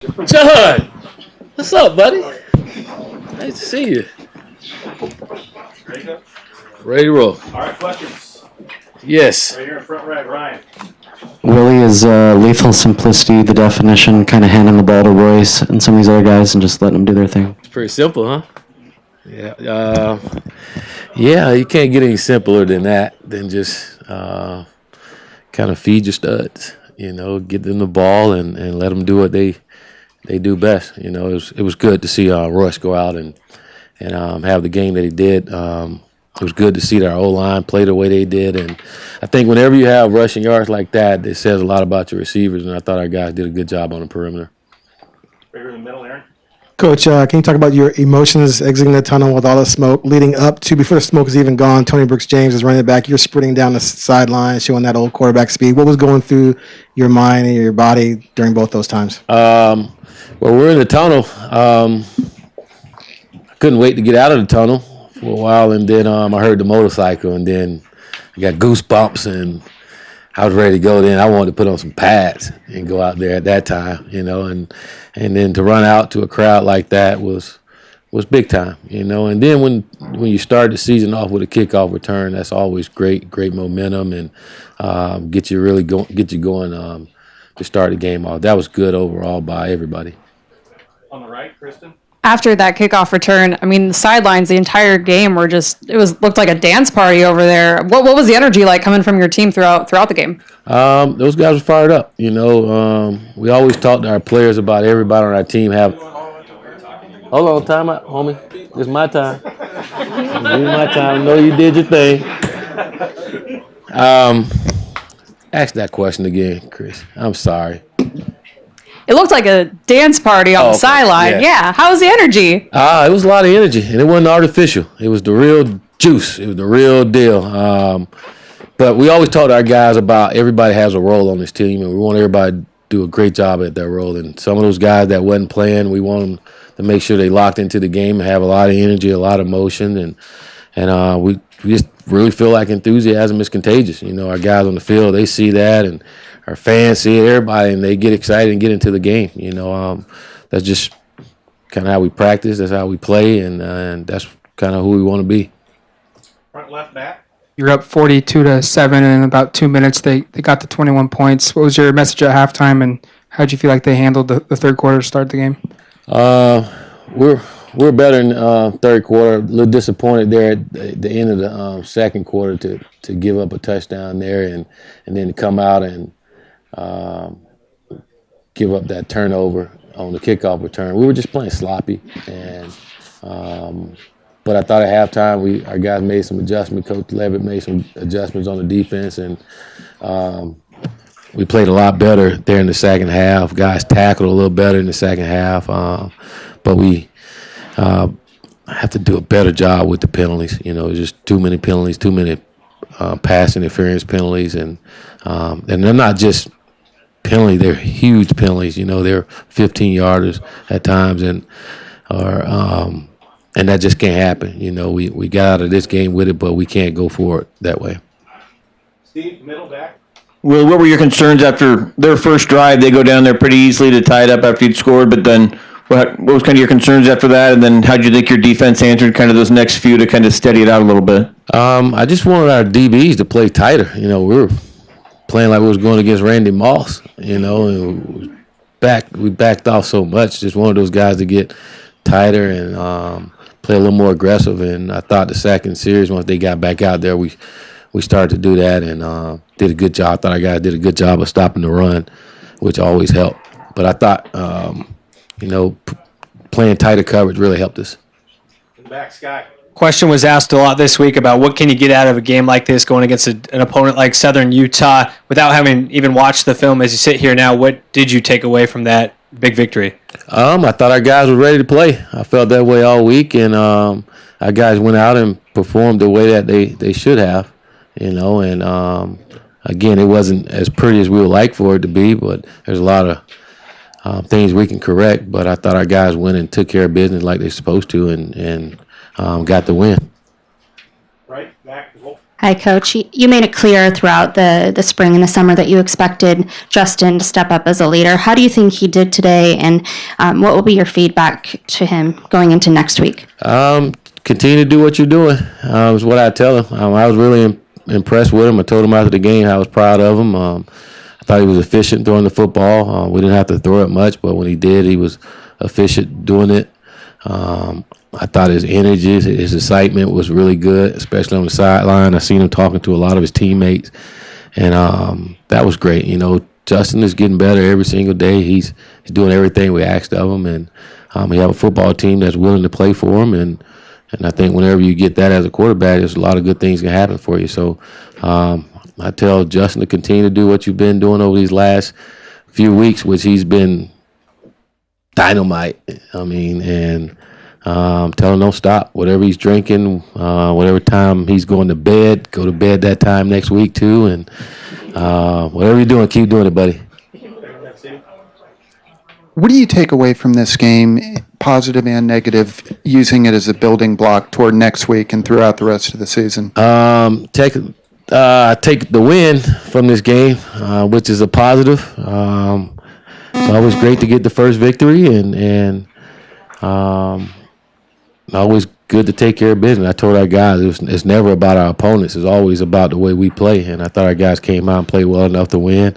John, what's up, buddy? Nice to see you. Ready to go? Ready to roll. All right, questions. Yes. Right here in front right, Ryan. Willie, is lethal simplicity the definition, kind of handing the ball to Royce and some of these other guys and just letting them do their thing? It's pretty simple, huh? Yeah. Yeah, you can't get any simpler than that, than just kind of feed your studs. Get them the ball and let them do what they do best. It was good to see Royce go out and have the game that he did. It was good to see that our O-line play the way they did. And I think whenever you have rushing yards like that, it says a lot about your receivers, and I thought our guys did a good job on the perimeter. Right here in the middle, Aaron. Coach, can you talk about your emotions exiting the tunnel with all the smoke leading up to, before the smoke is even gone, Tony Brooks-James is running it back, you're sprinting down the sideline, showing that old quarterback speed. What was going through your mind and your body during both those times? Well, we're in the tunnel. I couldn't wait to get out of the tunnel for a while, and then I heard the motorcycle, and then I got goosebumps, and I was ready to go. Then I wanted to put on some pads and go out there at that time, and then to run out to a crowd like that was big time, And then when you start the season off with a kickoff return, that's always great momentum, and get you going to start the game off. That was good overall by everybody. On the right, Kristen. After that kickoff return, the sidelines the entire game were looked like a dance party over there. What was the energy like coming from your team throughout the game? Those guys were fired up. We always talk to our players about everybody on our team have. Hold on, time out, homie. It's my time. It's my time. I know you did your thing. Ask that question again, Chris. I'm sorry. It looked like a dance party on the sideline. Yeah. How was the energy? It was a lot of energy, and it wasn't artificial. It was the real juice. It was the real deal. But we always talk to our guys about everybody has a role on this team, and we want everybody to do a great job at their role. And some of those guys that wasn't playing, we want them to make sure they locked into the game and have a lot of energy, a lot of motion, and we just really feel like enthusiasm is contagious. Our guys on the field, they see that, and our fans see it, everybody, and they get excited and get into the game. That's just kind of how we practice. That's how we play, and that's kind of who we want to be. Front left back. You're up 42-7, and in about 2 minutes they got to 21 points. What was your message at halftime, and how did you feel like they handled the third quarter to start the game? We're better in third quarter. A little disappointed there at the end of the second quarter to give up a touchdown there, and then to come out and give up that turnover on the kickoff return. We were just playing sloppy, and but I thought at halftime our guys made some adjustments. Coach Levitt made some adjustments on the defense, and we played a lot better there in the second half. Guys tackled a little better in the second half, but we have to do a better job with the penalties. Just too many penalties, too many pass interference penalties, and they're not just penalties; they're huge penalties. They're 15-yarders at times, and that just can't happen. We got out of this game with it, but we can't go forward that way. Steve, middle back. Will, what were your concerns after their first drive? They go down there pretty easily to tie it up after you'd scored, but then what was kind of your concerns after that? And then how did you think your defense answered kind of those next few to kind of steady it out a little bit? I just wanted our DBs to play tighter. We were playing like we was going against Randy Moss, and we backed off so much. Just wanted those guys to get tighter and play a little more aggressive. And I thought the second series, once they got back out there, we started to do that and did a good job. I thought our guys did a good job of stopping the run, which always helped. But I thought, playing tighter coverage really helped us. In the back, Scott. Question was asked a lot this week about what can you get out of a game like this going against an opponent like Southern Utah without having even watched the film as you sit here now. What did you take away from that big victory? I thought our guys were ready to play. I felt that way all week, and our guys went out and performed the way that they should have, and again, it wasn't as pretty as we would like for it to be, but there's a lot of things we can correct. But I thought our guys went and took care of business like they're supposed to, and got the win. Right back. Hi, Coach. You made it clear throughout the spring and the summer that you expected Justin to step up as a leader. How do you think he did today, and what will be your feedback to him going into next week? Continue to do what you're doing is what I tell him. I was really impressed with him. I told him after the game I was proud of him. I thought he was efficient throwing the football. We didn't have to throw it much, but when he did, he was efficient doing it. I thought his energy, his excitement was really good, especially on the sideline. I seen him talking to a lot of his teammates, and that was great. You know, Justin is getting better every single day. He's doing everything we asked of him, and we have a football team that's willing to play for him. And I think whenever you get that as a quarterback, there's a lot of good things can happen for you. So I tell Justin to continue to do what you've been doing over these last few weeks, which he's been dynamite. I mean, and tell him don't stop. Whatever he's drinking, whatever time he's going to bed, go to bed that time next week too. And whatever you're doing, keep doing it, buddy. What do you take away from this game, positive and negative, using it as a building block toward next week and throughout the rest of the season? Take the win from this game, which is a positive. It's always great to get the first victory, and always good to take care of business. I told our guys it's never about our opponents. It's always about the way we play, and I thought our guys came out and played well enough to win.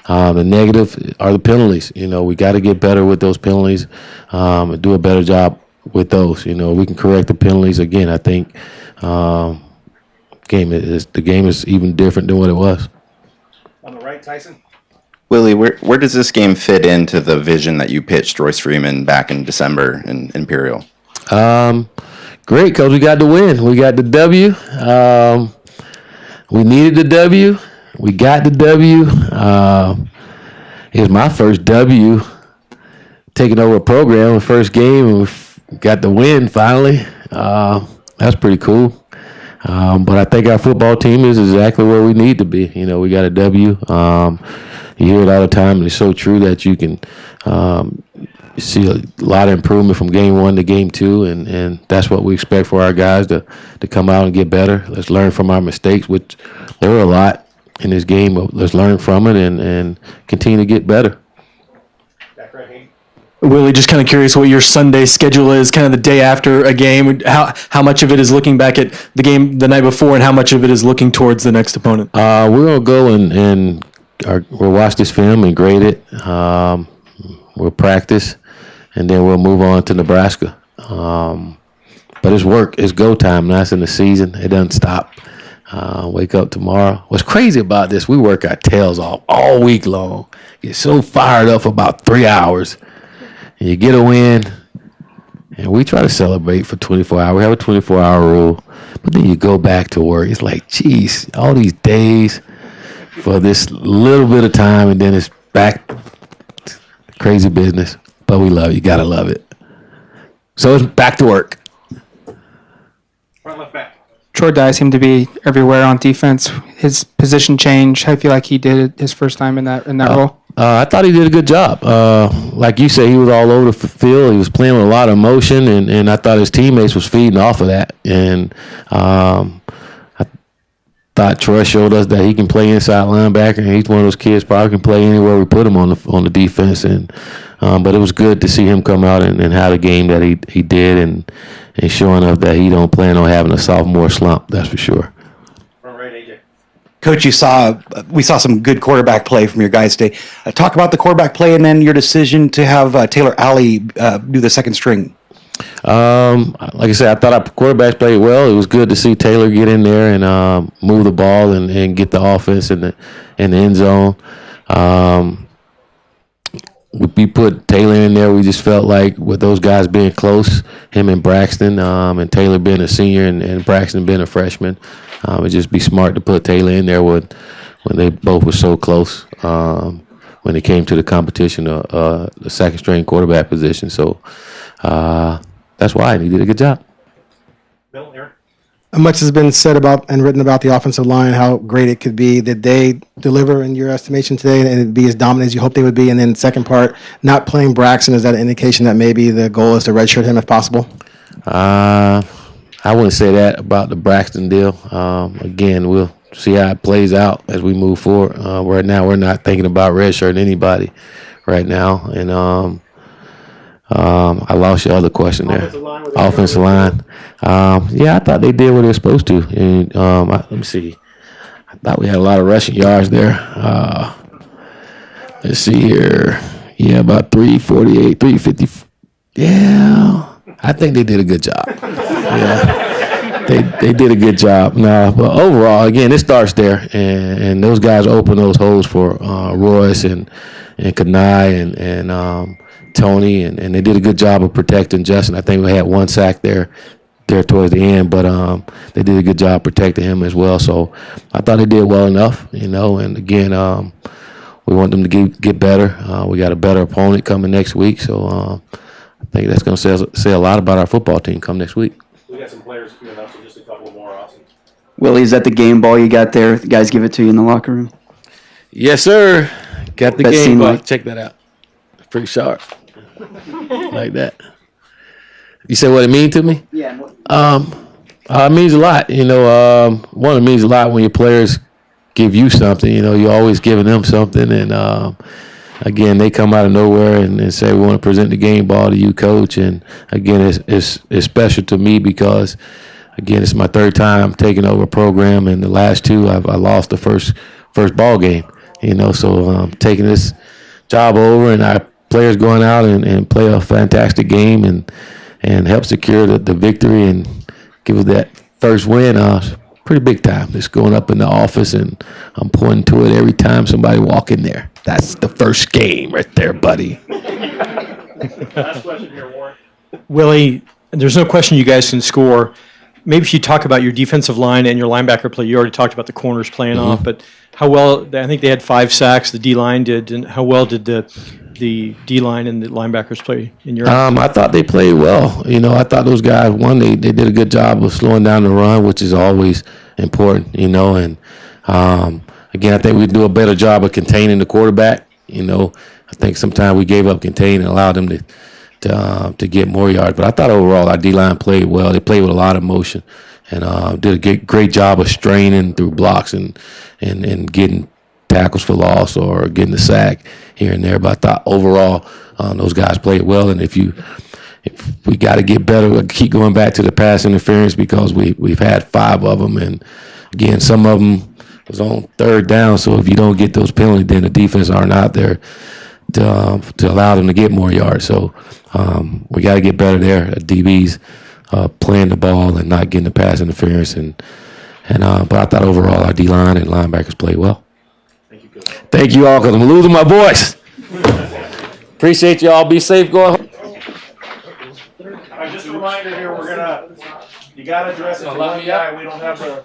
The negative are the penalties. You know, we got to get better with those penalties and do a better job with those. You know, we can correct the penalties. Again, I think the game is even different than what it was. On the right, Tyson. Willie, where does this game fit into the vision that you pitched Royce Freeman back in December in Imperial? Great, because we got the win. We got the W. We needed the W. We got the W. It was my first W taking over a program, the first game, and we got the win finally. That's pretty cool. But I think our football team is exactly where we need to be. You know, we got a W. You hear it all the time, and it's so true that you can see a lot of improvement from game 1 to game 2, and that's what we expect for our guys to come out and get better. Let's learn from our mistakes, which there were a lot in this game, but let's learn from it and continue to get better. Back right, Hayden. Willie, just kind of curious what your Sunday schedule is, kind of the day after a game. How much of it is looking back at the game the night before, and how much of it is looking towards the next opponent? We're gonna go and we'll watch this film and grade it. We'll practice, and then we'll move on to Nebraska. But it's work. It's go time. That's in the season. It doesn't stop. Wake up tomorrow. What's crazy about this, we work our tails off all week long. Get so fired up for about 3 hours. And you get a win, and we try to celebrate for 24 hours. We have a 24-hour rule. But then you go back to work. It's like, geez, all these days for this little bit of time, and then it's back to crazy business. But we love it. You got to love it. So it's back to work. Front left back. Troy Dye seemed to be everywhere on defense. His position change, I feel like he did it his first time in that role. I thought he did a good job. Like you said, he was all over the field. He was playing with a lot of emotion, and I thought his teammates was feeding off of that. And I thought Troy showed us that he can play inside linebacker, and he's one of those kids probably can play anywhere we put him on the defense. And but it was good to see him come out and have a game that he did, and showing us that he don't plan on having a sophomore slump. That's for sure. Front right, AJ. Coach, we saw some good quarterback play from your guys today. Talk about the quarterback play and then your decision to have Taylor Alley do the second string. Like I said, I thought our quarterbacks played well. It was good to see Taylor get in there and move the ball and get the offense in the end zone. We put Taylor in there. We just felt like with those guys being close, him and Braxton, and Taylor being a senior and Braxton being a freshman, it'd just be smart to put Taylor in there when they both were so close when it came to the competition of the second string quarterback position. So that's why he did a good job. Bill, Eric. Much has been said about and written about the offensive line, how great it could be. Did they deliver in your estimation today and be as dominant as you hoped they would be? And then second part, not playing Braxton, is that an indication that maybe the goal is to redshirt him if possible? I wouldn't say that about the Braxton deal. Again, we'll see how it plays out as we move forward. Right now, we're not thinking about redshirting anybody right now. And I lost your other question there. Offensive line. Yeah, I thought they did what they were supposed to. And let me see. I thought we had a lot of rushing yards there. Let's see here. Yeah, about 348, 350. Yeah, I think they did a good job. Yeah, they did a good job. No, but overall, again, it starts there, and those guys open those holes for Royce and Kanai and Tony, and they did a good job of protecting Justin. I think we had one sack there towards the end, but they did a good job protecting him as well. So I thought they did well enough, and again, we want them to get better. We got a better opponent coming next week, so I think that's going to say a lot about our football team come next week. We got some players queuing up, so just a couple more, Austin. Willie, is that the game ball you got there? The guys give it to you in the locker room? Yes, sir. Got the That game seemed ball. like- Check that out. Pretty sharp. Like that. You said what it mean to me? Yeah. It means a lot. One, it means a lot when your players give you something. You're always giving them something. And, again, they come out of nowhere and say, we want to present the game ball to you, Coach. And, again, it's special to me because, again, it's my third time taking over a program. And the last two, I lost the first ball game. So taking this job over and our players going out and play a fantastic game and help secure the victory and give us that first win. Pretty big time. Just going up in the office and I'm pointing to it every time somebody walk in there. That's the first game right there, buddy. Last question here, Warren. Willie, there's no question you guys can score. Maybe if you talk about your defensive line and your linebacker play, you already talked about the corners playing off, but how well, I think they had 5 sacks, the D-line did, and how well did the D-line and the linebackers play in your I thought they played well. I thought those guys, one, they did a good job of slowing down the run, which is always important, and again, I think we do a better job of containing the quarterback. I think sometimes we gave up containing and allowed them to get more yards. But I thought overall our D-line played well. They played with a lot of motion and did a great job of straining through blocks and getting tackles for loss or getting the sack here and there. But I thought overall those guys played well. And if we got to get better, we'll keep going back to the pass interference because we've had 5 of them. And again, some of them was on third down. So if you don't get those penalties, then the defense aren't out there to allow them to get more yards. So we got to get better there. DBs playing the ball and not getting the pass interference. But I thought overall our D-line and linebackers played well. Thank you all because I'm losing my voice. Appreciate you all. Be safe going home. Just a reminder here, you got to dress it for one guy. We don't have the